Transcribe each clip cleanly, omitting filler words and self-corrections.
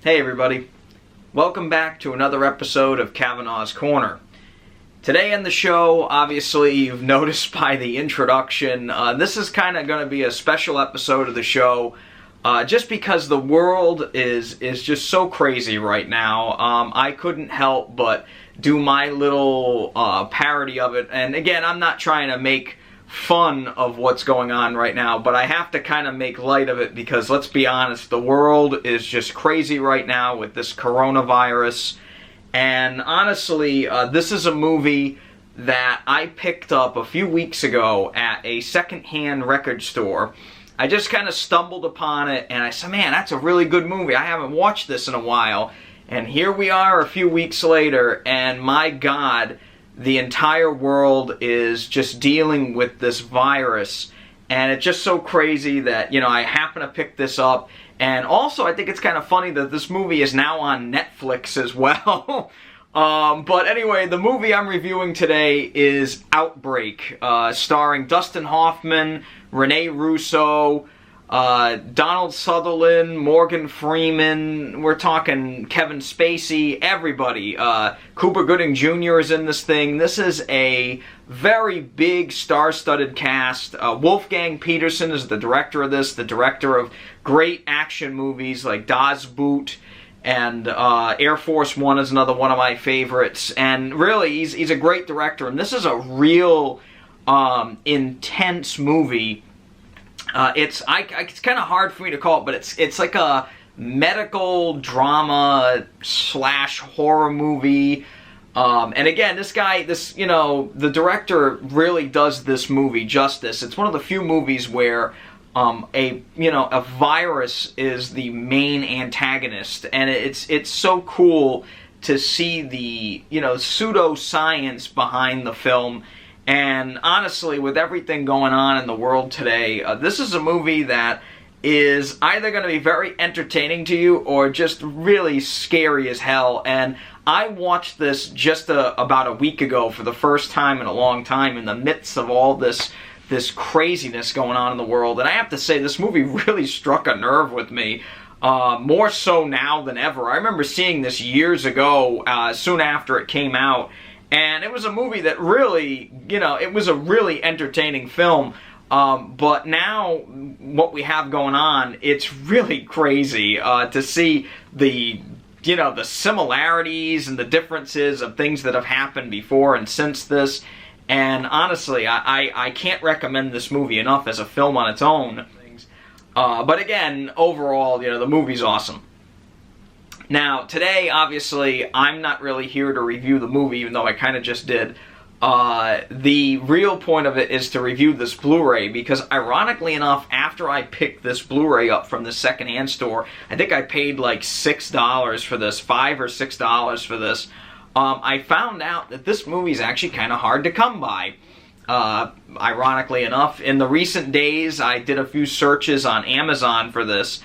Hey everybody, welcome back to another episode of Kavanaugh's Corner. Today in the show, obviously you've noticed by the introduction, this is kind of going to be a special episode of the show, just because the world is just so crazy right now. I couldn't help but do my little parody of it, and again, I'm not trying to make fun of what's going on right now, but I have to kind of make light of it because, let's be honest, the world is just crazy right now with this coronavirus. And honestly, this is a movie that I picked up a few weeks ago at a secondhand record store. I just kind of stumbled upon it and I said, man, that's a really good movie. I haven't watched this in a while. And here we are a few weeks later, and my God, the entire world is just dealing with this virus, and it's just so crazy that, you know, I happen to pick this up. And also, I think it's kind of funny that this movie is now on Netflix as well. But anyway, the movie I'm reviewing today is Outbreak, starring Dustin Hoffman, Rene Russo, Donald Sutherland, Morgan Freeman, we're talking Kevin Spacey, everybody. Cuba Gooding Jr. is in this thing. This is a very big star-studded cast. Wolfgang Peterson is the director of this, the director of great action movies like Das Boot, and Air Force One is another one of my favorites. And really, he's a great director, and this is a real intense movie. It's kind of hard for me to call it, but it's like a medical drama / horror movie. And again, the director really does this movie justice. It's one of the few movies where a virus is the main antagonist, and it's so cool to see the pseudoscience behind the film. And honestly, with everything going on in the world today, this is a movie that is either going to be very entertaining to you or just really scary as hell. And I watched this just about a week ago for the first time in a long time in the midst of all this craziness going on in the world. And I have to say, this movie really struck a nerve with me. More so now than ever. I remember seeing this years ago, soon after it came out. And it was a movie that really, it was a really entertaining film. But now, what we have going on, it's really crazy to see the similarities and the differences of things that have happened before and since this. And honestly, I can't recommend this movie enough as a film on its own. But again, overall, the movie's awesome. Now, today, obviously, I'm not really here to review the movie, even though I kind of just did. The real point of it is to review this Blu-ray, because ironically enough, after I picked this Blu-ray up from the secondhand store, I think I paid like $6 for this, $5 or $6 for this, I found out that this movie is actually kind of hard to come by. Ironically enough, in the recent days, I did a few searches on Amazon for this,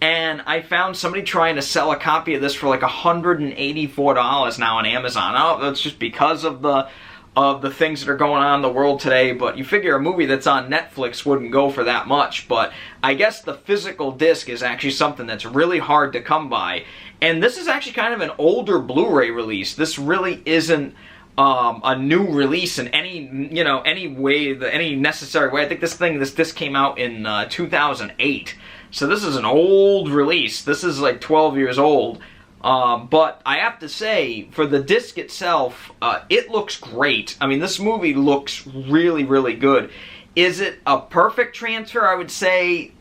and I found somebody trying to sell a copy of this for like $184 now on Amazon. Oh, that's just because of the things that are going on in the world today, but you figure a movie that's on Netflix wouldn't go for that much. But I guess the physical disc is actually something that's really hard to come by. And this is actually kind of an older Blu-ray release. This really isn't a new release in any way, any necessary way. I think this disc came out in 2008. So this is an old release. This is like 12 years old. But I have to say, for the disc itself, it looks great. I mean, this movie looks really, really good. Is it a perfect transfer? I would say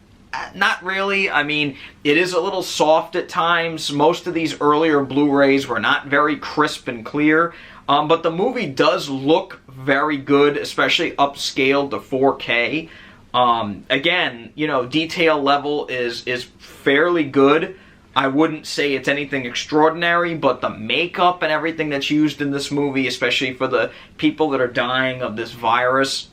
not really. I mean, it is a little soft at times. Most of these earlier Blu-rays were not very crisp and clear. But the movie does look very good, especially upscaled to 4K. Again, you know, detail level is fairly good. I wouldn't say it's anything extraordinary, but the makeup and everything that's used in this movie, especially for the people that are dying of this virus,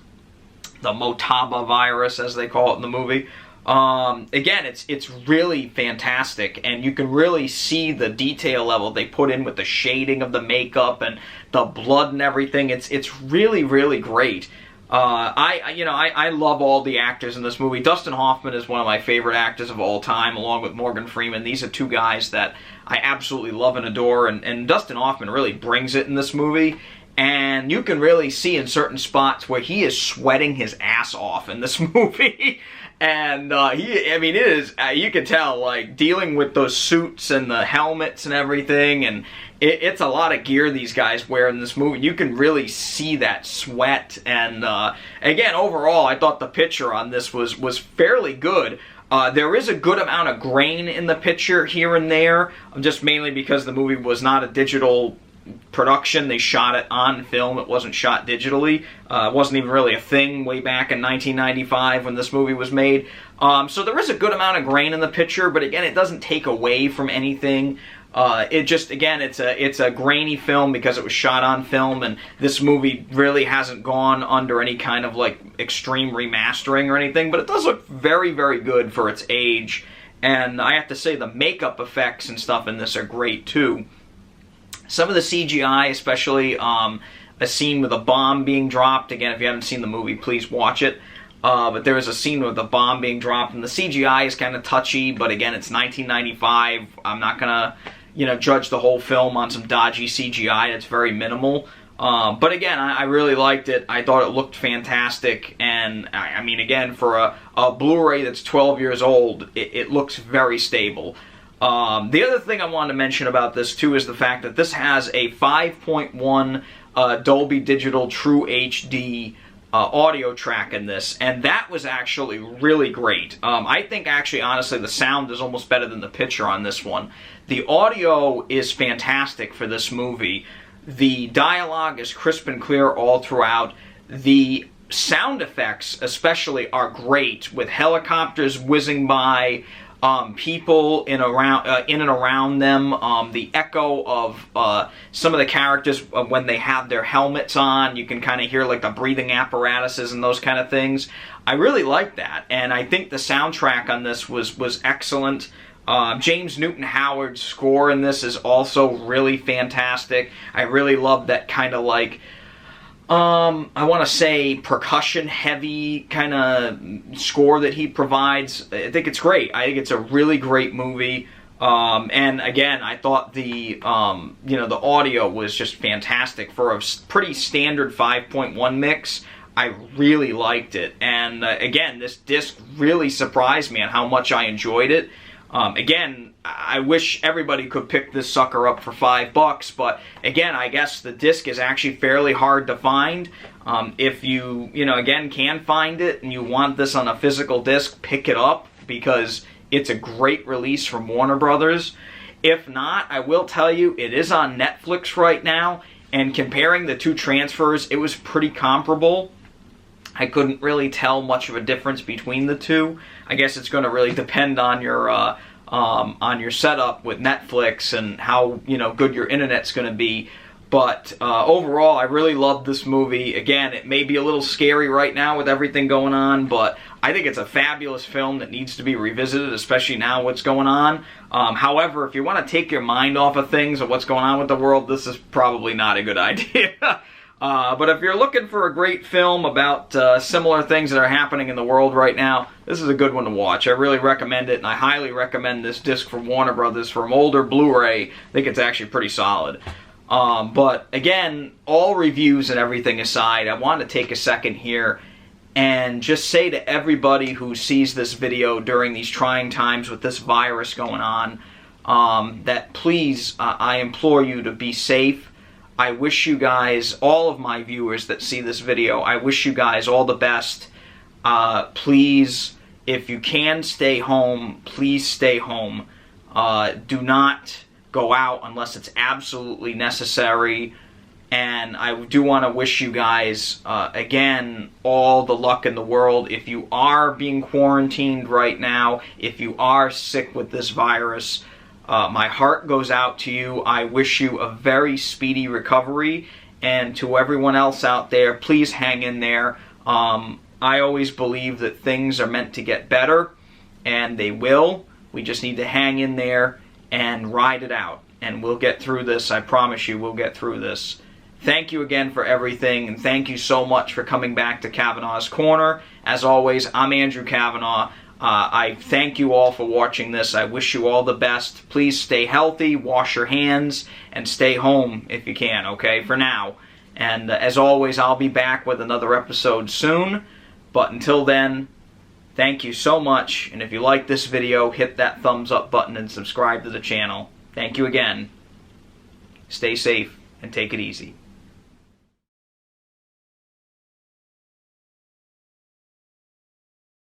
the Motaba virus, as they call it in the movie, again, it's really fantastic, and you can really see the detail level they put in with the shading of the makeup and the blood and everything. It's really, really great. I love all the actors in this movie. Dustin Hoffman is one of my favorite actors of all time, along with Morgan Freeman. These are two guys that I absolutely love and adore, and Dustin Hoffman really brings it in this movie. And you can really see in certain spots where he is sweating his ass off in this movie. And it is, you can tell, like, dealing with those suits and the helmets and everything, and it's a lot of gear these guys wear in this movie. You can really see that sweat, and again, overall, I thought the picture on this was fairly good. There is a good amount of grain in the picture here and there, just mainly because the movie was not a digital production. They shot it on film. It wasn't shot digitally. It wasn't even really a thing way back in 1995 when this movie was made. So there is a good amount of grain in the picture, but again, it doesn't take away from anything. It just, again, it's a grainy film because it was shot on film, and this movie really hasn't gone under any kind of like extreme remastering or anything, but it does look very, very good for its age. And I have to say the makeup effects and stuff in this are great too. Some of the CGI, especially a scene with a bomb being dropped. Again, if you haven't seen the movie, please watch it. But there is a scene with a bomb being dropped, and the CGI is kind of touchy, but again, it's 1995. I'm not going to, judge the whole film on some dodgy CGI. That's very minimal. But again, I really liked it. I thought it looked fantastic, and I mean, again, for a Blu-ray that's 12 years old, it looks very stable. The other thing I wanted to mention about this, too, is the fact that this has a 5.1 Dolby Digital True HD audio track in this, and that was actually really great. I think, actually, honestly, the sound is almost better than the picture on this one. The audio is fantastic for this movie. The dialogue is crisp and clear all throughout. The sound effects, especially, are great, with helicopters whizzing by, people in and around them, the echo of some of the characters when they have their helmets on. You can kind of hear like the breathing apparatuses and those kind of things. I really like that, and I think the soundtrack on this was excellent. James Newton Howard's score in this is also really fantastic. I really love that kind of like I want to say percussion-heavy kind of score that he provides. I think it's great. I think it's a really great movie. And again, I thought the the audio was just fantastic for a pretty standard 5.1 mix. I really liked it. And again, this disc really surprised me on how much I enjoyed it. Again, I wish everybody could pick this sucker up for $5, but again, I guess the disc is actually fairly hard to find. If you, again, can find it and you want this on a physical disc, pick it up because it's a great release from Warner Brothers. If not, I will tell you, it is on Netflix right now, and comparing the two transfers, it was pretty comparable. I couldn't really tell much of a difference between the two. I guess it's going to really depend on your setup with Netflix and how good your internet's going to be. But overall, I really loved this movie. Again, it may be a little scary right now with everything going on, but I think it's a fabulous film that needs to be revisited, especially now what's going on. However, if you want to take your mind off of things or what's going on with the world, this is probably not a good idea. But if you're looking for a great film about similar things that are happening in the world right now, this is a good one to watch. I really recommend it, and I highly recommend this disc from Warner Brothers from older Blu-ray. I think it's actually pretty solid. But again, all reviews and everything aside, I want to take a second here and just say to everybody who sees this video during these trying times with this virus going on, that please, I implore you to be safe. I wish you guys, all of my viewers that see this video, I wish you guys all the best. Please, if you can stay home, please stay home. Do not go out unless it's absolutely necessary. And I do want to wish you guys, again, all the luck in the world. If you are being quarantined right now, if you are sick with this virus, my heart goes out to you. I wish you a very speedy recovery. And to everyone else out there, please hang in there. I always believe that things are meant to get better, and they will. We just need to hang in there and ride it out. And we'll get through this. I promise you we'll get through this. Thank you again for everything, and thank you so much for coming back to Kavanaugh's Corner. As always, I'm Andrew Kavanaugh. I thank you all for watching this. I wish you all the best. Please stay healthy, wash your hands, and stay home if you can, okay, for now. And as always, I'll be back with another episode soon. But until then, thank you so much. And if you like this video, hit that thumbs up button and subscribe to the channel. Thank you again. Stay safe and take it easy.